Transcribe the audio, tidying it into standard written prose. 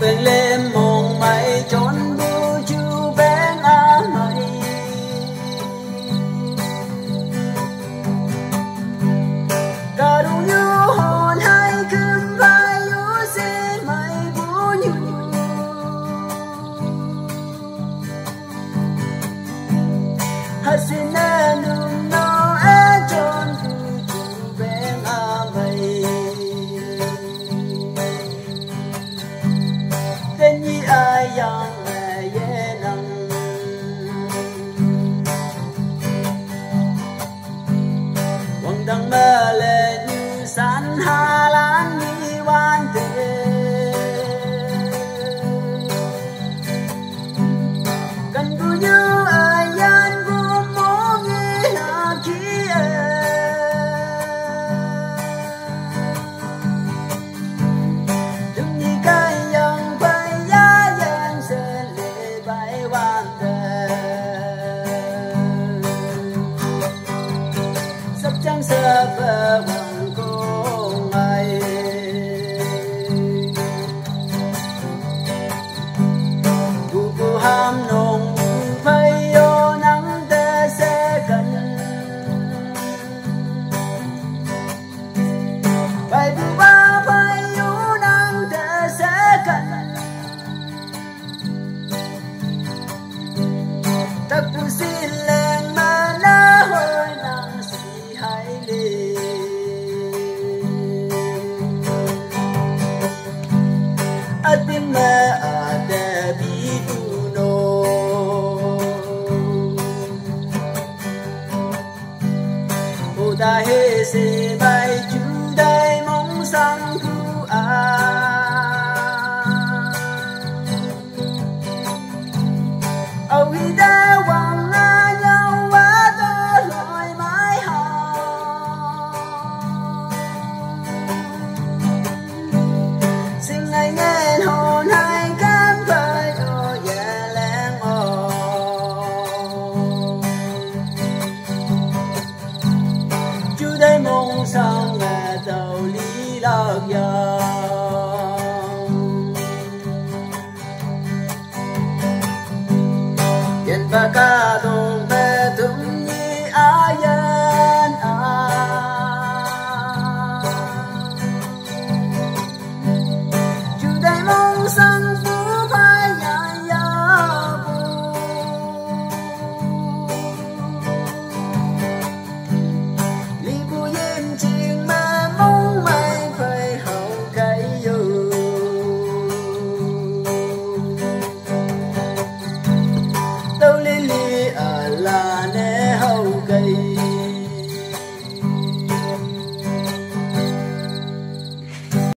bên lên mong mày trốn bu chu bên á mày cả đủ như hồn hay cứ vai u sẽ mày bu như hát xin nên đừng nói trốn bu chu bên á mày tên như ai yang ye nang quang đăng mơ lệ như san hà lan đi quan thế cần cứ như ai yan cũng muốn nghe là kia đừng như cái yang bay ya yang sẽ lệ bay quan thế sắp chẳng sẽ vỡ bằng cô ngày cô ham nồng phải yêu nắng ta sẽ cần phải bu ba phải yêu nắng ta sẽ cần ta cũng xin lên mà na hơi nắng si hay lệ atin ma ada biduno udah se bai chu dai mong sang ku a âu hi da wang a nhau quá to lội mái hò xin ngày nghe hồn hai cánh vơi ô dạ leng ô chú đây mong sang nghe tàu lý lạc dòng yên và ca